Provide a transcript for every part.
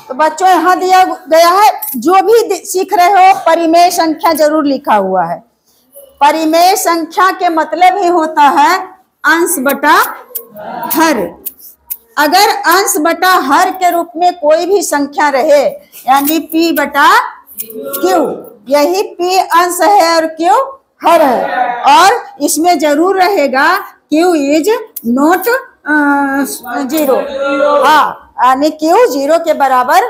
तो बच्चों यहाँ दिया गया है, जो भी सीख रहे हो परिमेय संख्या जरूर लिखा हुआ है। परिमेय संख्या के मतलब ही होता है अंश बटा हर। अगर अंश बटा हर के रूप में कोई भी संख्या रहे, यानी p बटा q, यही p अंश है और q हर है, और इसमें जरूर रहेगा q इज नॉट 0। हाँ, यानी q 0 के बराबर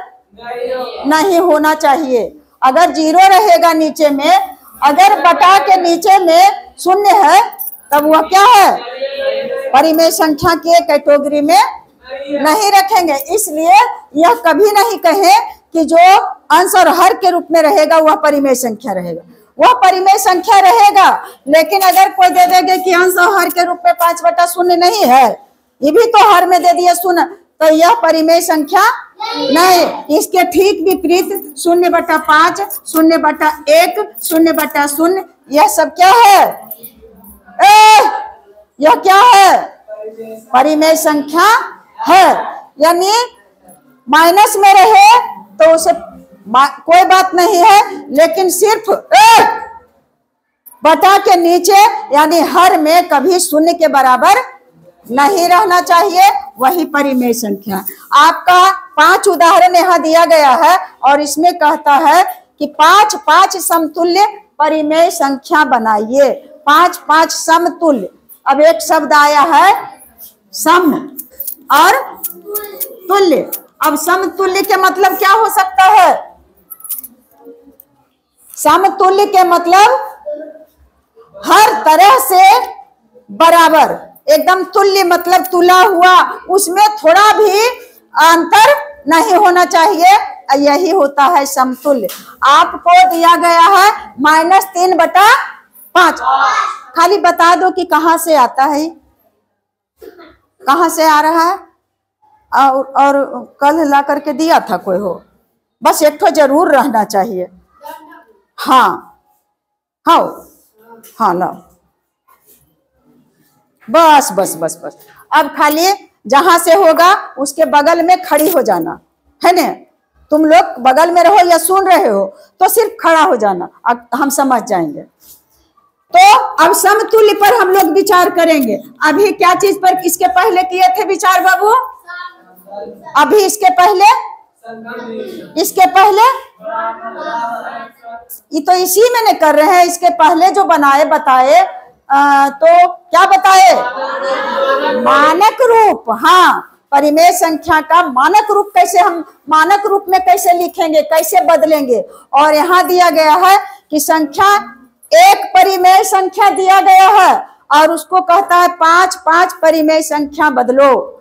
नहीं होना चाहिए। अगर 0 रहेगा नीचे में, अगर बटा के नीचे में शून्य है, तब वह क्या है, परिमेय संख्या के कैटेगरी में नहीं रखेंगे। इसलिए यह कभी नहीं कहे कि जो अंश और हर के रूप में रहेगा वह परिमेय संख्या रहेगा। वह परिमेय संख्या रहेगा, लेकिन अगर कोई दे देंगे कि अंश और हर के रूप में 5 बटा शून्य नहीं है, ये भी तो हर में दे दिया शून्य, तो यह परिमेय संख्या नहीं। इसके ठीक विपरीत 0/5, 0/1, 0/0, यह सब क्या है, यह क्या है, परिमेय संख्या है। यानी माइनस में रहे तो उसे कोई बात नहीं है, लेकिन सिर्फ बटा के नीचे यानी हर में कभी शून्य के बराबर नहीं रहना चाहिए, वही परिमेय संख्या। आपका 5 उदाहरण यहाँ दिया गया है और इसमें कहता है कि 5 समतुल्य परिमेय संख्या बनाइए। 5 समतुल्य। अब एक शब्द आया है सम और तुल्य। अब समतुल्य के मतलब क्या हो सकता है, समतुल्य के मतलब हर तरह से बराबर, एकदम तुल्य मतलब तुला हुआ, उसमें थोड़ा भी अंतर नहीं होना चाहिए, यही होता है समतुल्य। आपको दिया गया है -3/5, खाली बता दो कि कहाँ से आता है, कहाँ से आ रहा है, और कल ला करके दिया था कोई हो, बस एक तो जरूर रहना चाहिए। हाँ हाँ हाँ, लो बस बस बस बस। अब खाली जहां से होगा उसके बगल में खड़ी हो जाना है ना। तुम लोग बगल में रहो या सुन रहे हो तो सिर्फ खड़ा हो जाना, अब हम समझ जाएंगे। तो अब समतुल्य पर हम लोग विचार करेंगे। अभी क्या चीज पर इसके पहले किए थे विचार बाबू, अभी इसके पहले, इसके पहले ये तो इसी में नहीं कर रहे हैं। इसके पहले जो बनाए बताए, तो क्या बताए, मानक रूप। हाँ, परिमेय संख्या का मानक रूप कैसे, हम मानक रूप में कैसे लिखेंगे, कैसे बदलेंगे। और यहाँ दिया गया है कि संख्या एक परिमेय संख्या दिया गया है और उसको कहता है 5 परिमेय संख्या बदलो,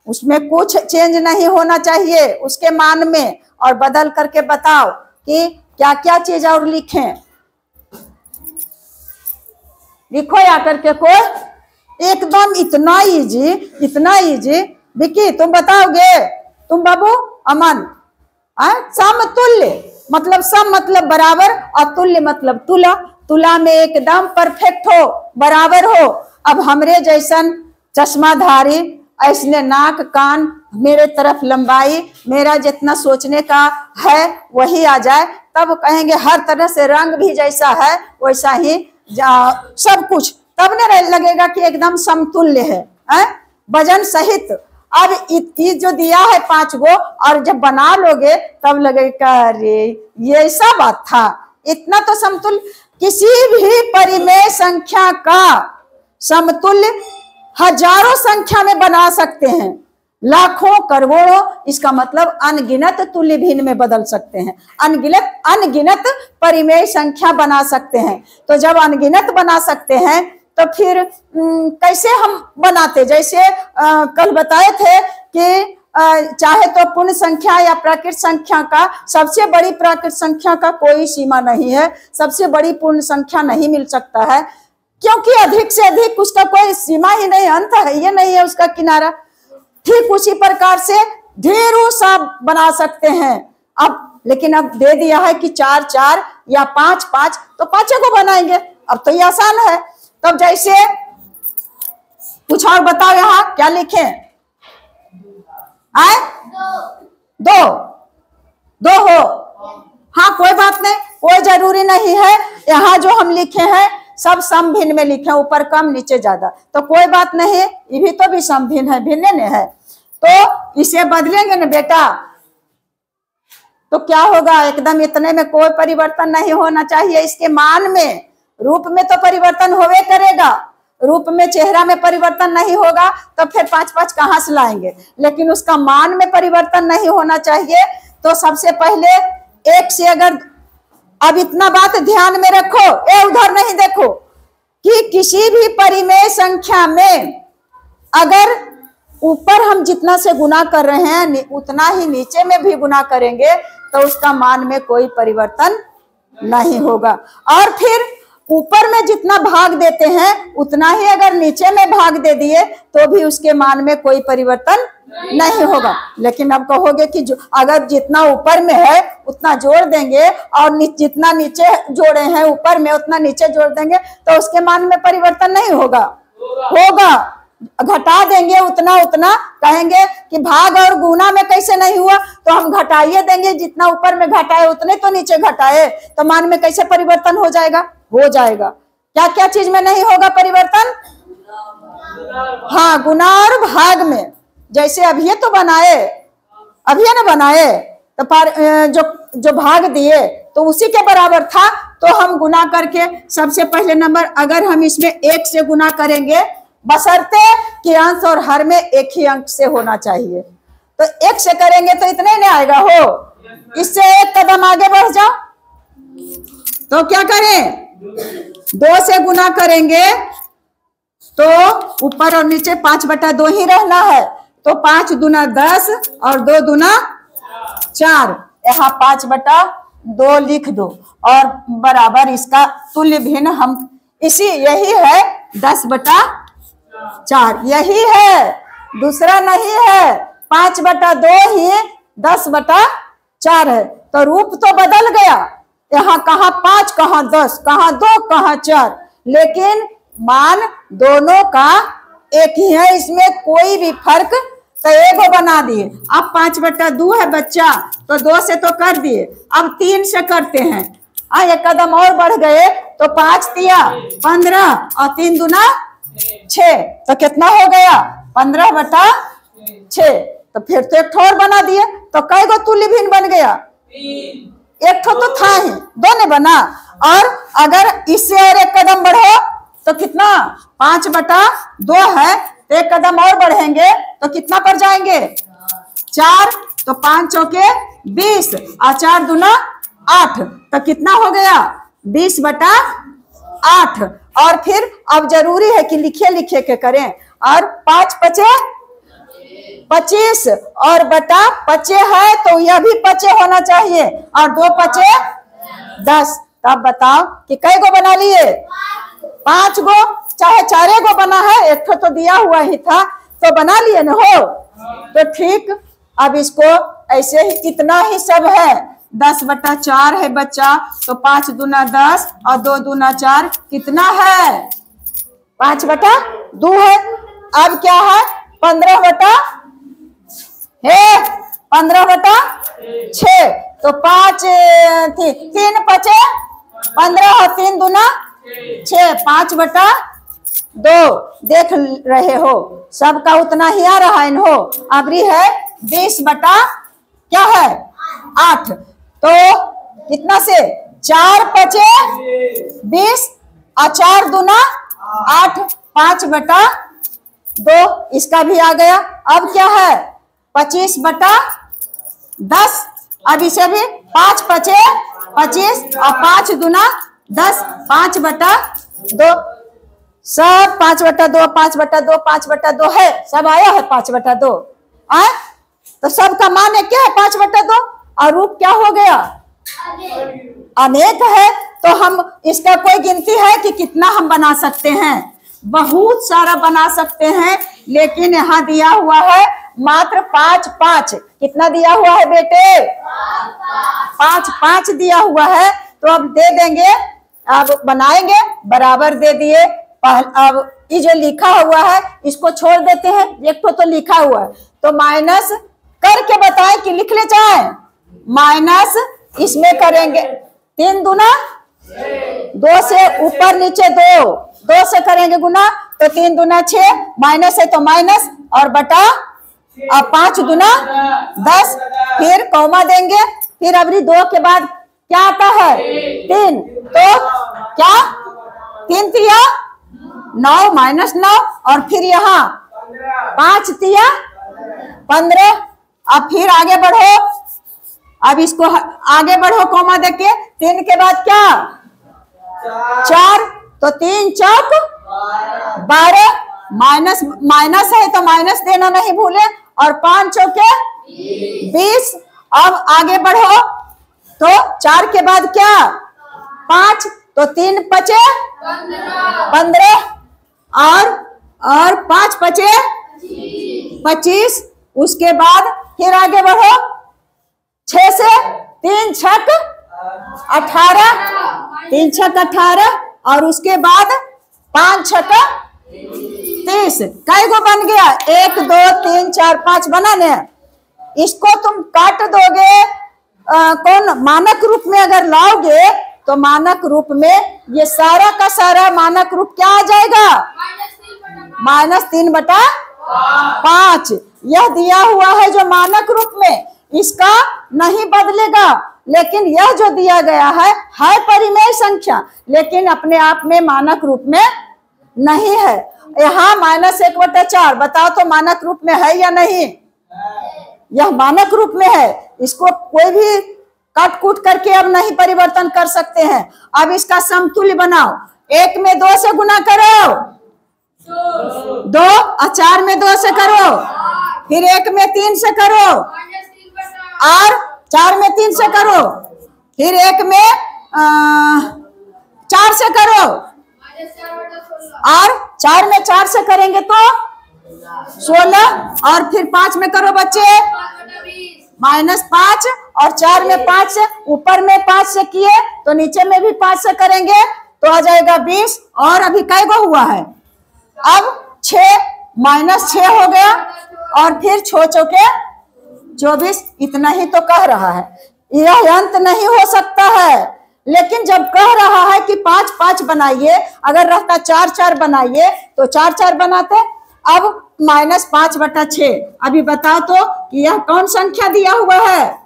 उसमें कुछ चेंज नहीं होना चाहिए उसके मान में, और बदल करके बताओ कि क्या क्या चीज और लिखें। लिखो या करके कोई, एकदम इतना इजी। विकी तुम बताओगे, तुम बाबू अमन, समतुल्य मतलब सम मतलब बराबर और तुल्य मतलब तुला। तुला में एकदम परफेक्ट हो, बराबर हो। अब हमरे जैसन चश्माधारी, ऐसने नाक कान, मेरे तरफ लंबाई, मेरा जितना सोचने का है वही आ जाए, तब कहेंगे हर तरह से रंग भी जैसा है वैसा ही सब कुछ, तब न लगेगा कि एकदम समतुल्य है, वजन सहित। अब ये जो दिया है 5 गो, और जब बना लोगे तब लगेगा अरे ये ऐसा बात था, इतना तो समतुल्य। किसी भी परिमेय संख्या का समतुल्य हजारों संख्या में बना सकते हैं, लाखों करोड़ों, इसका मतलब अनगिनत तुल्य भिन्न में बदल सकते हैं, अनगिनत परिमेय संख्या बना सकते हैं। तो जब अनगिनत बना सकते हैं तो फिर कैसे हम बनाते, जैसे कल बताए थे कि चाहे तो पूर्ण संख्या या प्राकृत संख्या का, सबसे बड़ी प्राकृत संख्या का कोई सीमा नहीं है, सबसे बड़ी पूर्ण संख्या नहीं मिल सकता है, क्योंकि अधिक से अधिक उसका कोई सीमा ही नहीं, अंत है ये नहीं है उसका किनारा। ठीक उसी प्रकार से ढेरों सा बना सकते हैं। अब लेकिन अब दे दिया है कि 4 या 5, तो 5 को बनाएंगे। अब तो ये आसान है। तब जैसे कुछ और बताओ, यहाँ क्या लिखे? आए? दो दो हो। हाँ कोई बात नहीं, कोई जरूरी नहीं है। यहाँ जो हम लिखे हैं सब सम भिन्न में लिखे, ऊपर कम नीचे ज्यादा, तो कोई बात नहीं, ये भी तो भी सम भिन्न है, भिन्न ने है, तो इसे बदलेंगे ना बेटा, तो क्या होगा? एकदम इतने में कोई परिवर्तन नहीं होना चाहिए। इसके मान में, रूप में तो परिवर्तन होवे करेगा, रूप में चेहरा में परिवर्तन नहीं होगा तो फिर 5-5 कहाँ से लाएंगे, लेकिन उसका मान में परिवर्तन नहीं होना चाहिए। तो सबसे पहले एक से, अगर अब इतना बात ध्यान में रखो, ए उधर नहीं देखो, कि किसी भी परिमेय संख्या में अगर ऊपर हम जितना से गुना कर रहे हैं उतना ही नीचे में भी गुना करेंगे तो उसका मान में कोई परिवर्तन नहीं होगा। और फिर ऊपर में जितना भाग देते हैं उतना ही अगर नीचे में भाग दे दिए तो भी उसके मान में कोई परिवर्तन नहीं होगा। लेकिन अब कहोगे कि अगर जितना ऊपर में है उतना जोड़ देंगे और जितना नीचे जोड़े हैं ऊपर में उतना नीचे जोड़ देंगे तो उसके मान में परिवर्तन नहीं होगा? होगा। घटा देंगे उतना उतना, कहेंगे कि भाग और गुना में कैसे नहीं हुआ, तो हम घटाइए देंगे, जितना ऊपर में घटाए उतने तो नीचे घटाए, तो मान में कैसे परिवर्तन हो जाएगा? हो जाएगा। क्या क्या चीज में नहीं होगा परिवर्तन? हाँ, गुना और भाग में। जैसे अभी तो बनाए, अभी ना बनाए तो जो भाग दिए तो उसी के बराबर था, तो हम गुना करके सबसे पहले नंबर अगर हम इसमें 1 से गुना करेंगे, बशर्ते कि अंश और हर में एक ही अंक से होना चाहिए, तो 1 से करेंगे तो इतने नहीं आएगा हो, इससे एक कदम आगे बढ़ जाओ। तो क्या करें? 2 से गुना करेंगे तो ऊपर और नीचे 5/2 ही रहना है, तो 5 दूना 10 और 2 दूना 4, यहाँ 5/2 लिख दो और बराबर इसका तुल्य भिन्न हम यही है 10/4, यही है, दूसरा नहीं है। 5/2 ही 10/4 है, तो रूप तो बदल गया, यहाँ कहाँ 5 कहाँ 10 कहाँ 2 कहाँ 4, लेकिन मान दोनों का एक ही है, इसमें कोई भी फर्क, तो एगो बना दिए। अब 5/2 है बच्चा, तो 2 से तो कर दिए, अब 3 से करते हैं। एक कदम और बढ़ गए तो 5 तिया 15 और 3 दूना 6, तो कितना हो गया? 15/6। तो फिर तो एक और बना दिए, तो कई गो तुल्य भिन्न बन गया? 1 तो था ही, 2 ने बना। और अगर इससे और एक कदम बढ़ो तो कितना? 5/2 है, तो एक कदम और बढ़ेंगे तो कितना पर जाएंगे? 4, तो 5 चौके 20 और 4 दूना 8, तो कितना हो गया? 20/8। और फिर अब जरूरी है कि लिखे लिखे के करें, और 5 पचे 25 और बटा पचे है तो यह भी पचे होना चाहिए, और 2 पचे 10। तब बताओ कि कई गो बना लिए? 5 गो, चाहे 4 गो बना है, एक तो दिया हुआ ही था तो बना लिए न हो, तो ठीक। अब इसको ऐसे ही इतना ही सब है, 10/4 है बच्चा, तो 5 दूना 10 और 2 दूना 4 कितना है? 5/2 है। अब क्या है? 15/6, तो 5 3 पचे 15 और 3 दूना 6, 5/2। देख रहे हो सबका उतना ही आ रहा है हो। अबरी है 20/8, तो कितना से? 4 पचे 20 और 4 दूना 8, 5/2, इसका भी आ गया। अब क्या है? 25/10। अब इसे भी 5 पचे 25 और 5 दूना 10, 5/2, सब 5/2 5/2 5/2 है, सब आया है 5/2। तो सबका मान है क्या है? 5/2। और रूप क्या हो गया? अनेक है। तो हम इसका कोई गिनती है कि कितना हम बना सकते हैं? बहुत सारा बना सकते हैं, लेकिन यहाँ दिया हुआ है मात्र 5-5। कितना दिया हुआ है बेटे? 5-5 दिया हुआ है। तो अब दे देंगे, अब बनाएंगे, बराबर दे दिए। अब ये जो लिखा हुआ है इसको छोड़ देते हैं, एक तो लिखा हुआ है तो माइनस करके बताएं कि लिख ले चाहे। माइनस इसमें करेंगे 3 दूना 2 से ऊपर नीचे 2 से करेंगे गुना तो 3 दूना 6, माइनस है तो माइनस और बटा, अब 5 दूना 10, फिर कॉमा देंगे, फिर अभी 2 के बाद क्या आता है 3, तो क्या 3 तिया 9 माइनस 9 और फिर यहाँ 5 तिया 15। अब फिर आगे बढ़ो, अब इसको आगे बढ़ो कॉमा देके, 3 के बाद क्या 4, तो 3 चौक 12, माइनस माइनस है तो माइनस देना नहीं भूले, और 5 चौके 20। अब आगे बढ़ो तो 4 के बाद क्या 5, तो 3 पचे 15 और 5 पचे 25। उसके बाद फिर आगे बढ़ो 6 से 3 छक 18, 3 छक 18 और उसके बाद 5 छक 30। कई गो बन गया 1 2 3 4 5 बनाने। इसको तुम काट दोगे कौन मानक रूप में अगर लाओगे तो मानक रूप में ये सारा का सारा मानक रूप क्या आ जाएगा -3/5। यह दिया हुआ है जो मानक रूप में, इसका नहीं बदलेगा, लेकिन यह जो दिया गया है परिमेय संख्या, लेकिन अपने आप में मानक रूप में नहीं है। यहाँ -1/4 बताओ तो मानक रूप में है या नहीं? यह मानक रूप में है, इसको कोई भी काट कूट करके अब नहीं परिवर्तन कर सकते हैं। अब इसका समतुल्य बनाओ, 1 में 2 से गुना करो 2 और 4 में 2 से करो, फिर 1 में 3 से करो और 4 में 3 से करो, फिर 1 में 4 से करो और 4 में 4 से करेंगे तो 16 और फिर 5 में करो बच्चे -5 और 4 में 5 से, ऊपर में 5 से किए तो नीचे में भी 5 से करेंगे तो आ जाएगा 20। और अभी कै गो हुआ है अब 6 -6 हो गया और फिर 6 चौके 24। इतना ही तो कह रहा है, यह अंत नहीं हो सकता है। लेकिन जब कह रहा है कि 5 5 बनाइए, अगर रहता 4 4 बनाइए तो 4 4 बनाते। अब -5/6, अभी बताओ तो कि यह कौन संख्या दिया हुआ है?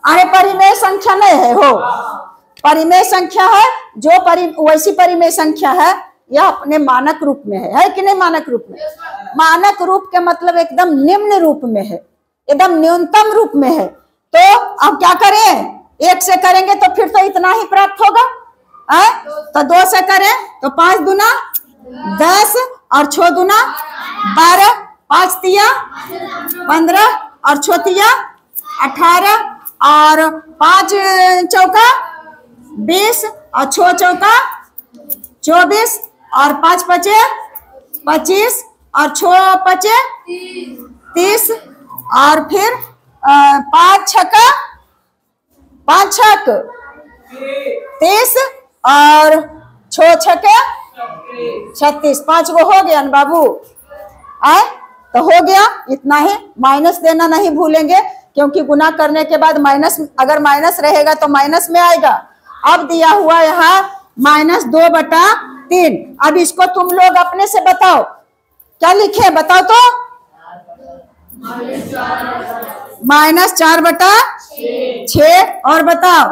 अरे परिमेय संख्या नहीं है, हो परिमेय संख्या है, जो वैसी परिमेय संख्या है यह अपने मानक रूप में है कि नहीं? मानक रूप में, मानक रूप के मतलब एकदम निम्न रूप में है, एकदम न्यूनतम रूप में है। तो अब क्या करें, 1 से करेंगे तो फिर तो इतना ही प्राप्त होगा, तो 2 से करें तो 5 दूना 10 और 6 दूना 12, 5 तिया 15 और 6 तिया 18 और 5 चौका 20 और 6 चौका 24 और 5 पचे 25 और 6 पचे 30 और फिर 5 छक्का 5 छक 30 और 6 छक्के 36। 5 गो हो गया ना बाबू? आए तो हो गया, इतना ही। माइनस देना नहीं भूलेंगे, क्योंकि गुना करने के बाद माइनस, अगर माइनस रहेगा तो माइनस में आएगा। अब दिया हुआ यहाँ -2/3। अब इसको तुम लोग अपने से बताओ क्या लिखे, बताओ तो। -4/6 और बताओ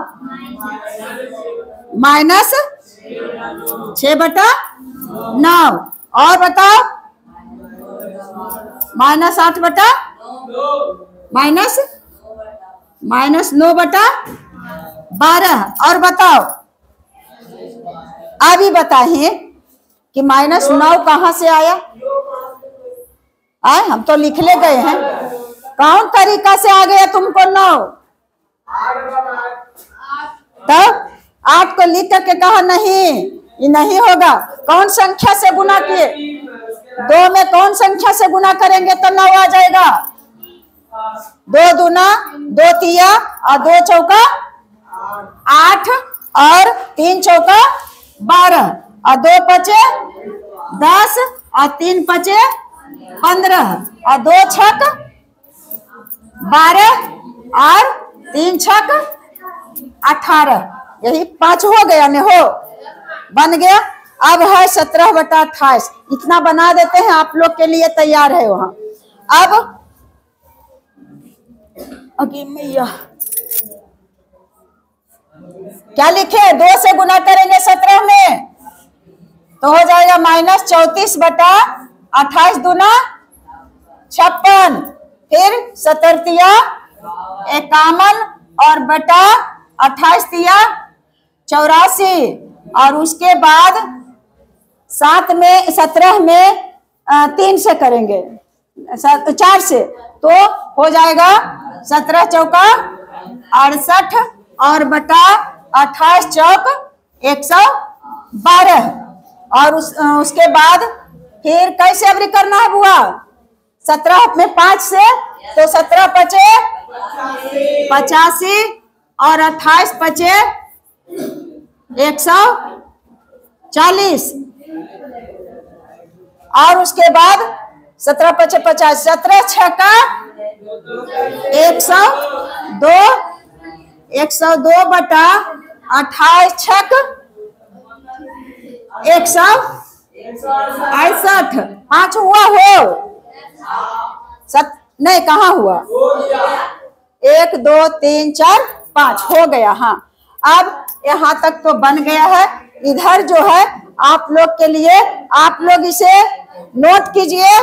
-6/9 और बताओ -8/9 -9/12 और बताओ। अभी बताइए कि -9 कहाँ से आया? हम तो लिखले गए हैं, कौन तरीका से आ गया तुमको 9? तब 8 को लिख करके कहा नहीं, ये नहीं होगा। कौन संख्या से गुना किए? 2 में कौन संख्या से गुना करेंगे तो 9 आ जाएगा? 2 दूना 2 तिया और 2 चौका 8 और 3 चौका 12। और 2 पचे 10 और 3 पचे 15 और 2 छक 12 और 3 छक 18। यही 5 हो गया ने हो बन गया। अब है 17/28। इतना बना देते हैं, आप लोग के लिए तैयार है वहां। अब मैया क्या लिखे, 2 से गुना करेंगे 17 में तो हो जाएगा -34/28 दूना 56। फिर 17 51 और बटा 28 तिया 84 और उसके बाद 7 में 17 में 3 से करेंगे 4 से तो हो जाएगा 17 चौका 68 और बटा 28 चौक 112। और उसके बाद फिर कैसे अवरी करना है बुआ, 17 में 5 से तो 17 पचे 85 और 28 पचे 140 और उसके बाद 17 पचे 50 17 छक्का 102 बटा 28 छक 168। 5 हुआ हो नहीं कहाँ हुआ 1 2 3 4 5 हो गया। हाँ अब यहाँ तक तो बन गया है। इधर जो है आप लोग के लिए, आप लोग इसे नोट कीजिए।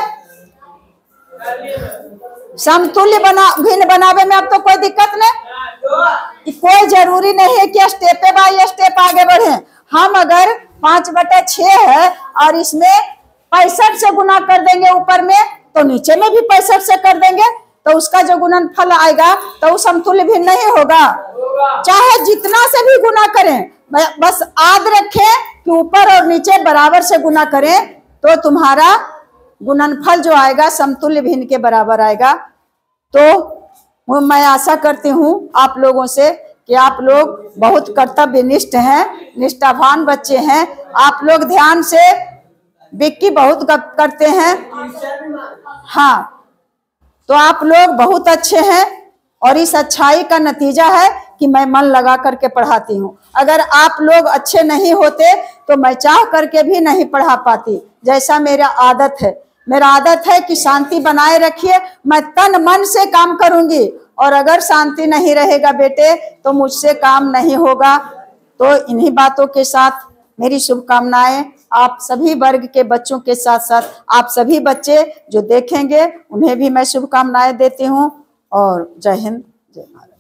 समतुल्य भिन्न बनावे में अब तो कोई दिक्कत नहीं, कोई जरूरी नहीं है कि स्टेप बाय स्टेप आगे बढ़े। हम अगर 5/6 है और इसमें 65 से गुना कर देंगे ऊपर में तो नीचे में भी 65 से कर देंगे तो उसका जो गुणनफल आएगा तो वो समतुल्य भिन्न नहीं होगा। चाहे जितना से भी गुना करें, बस याद रखें कि ऊपर और नीचे बराबर से गुना करें तो तुम्हारा गुणनफल जो आएगा समतुल्य भिन्न के बराबर आएगा। तो मैं आशा करती हूँ आप लोगों से कि आप लोग बहुत कर्तव्यनिष्ठ हैं, निष्ठावान बच्चे हैं। आप लोग ध्यान से, विक्की बहुत करते हैं। हाँ तो आप लोग बहुत अच्छे हैं और इस अच्छाई का नतीजा है कि मैं मन लगा करके पढ़ाती हूँ। अगर आप लोग अच्छे नहीं होते तो मैं चाह करके भी नहीं पढ़ा पाती। जैसा मेरा आदत है, मेरा आदत है कि शांति बनाए रखिए, मैं तन मन से काम करूंगी और अगर शांति नहीं रहेगा बेटे तो मुझसे काम नहीं होगा। तो इन्हीं बातों के साथ मेरी शुभकामनाएं आप सभी वर्ग के बच्चों के साथ साथ आप सभी बच्चे जो देखेंगे उन्हें भी मैं शुभकामनाएं देती हूँ। और जय हिंद जय भारत।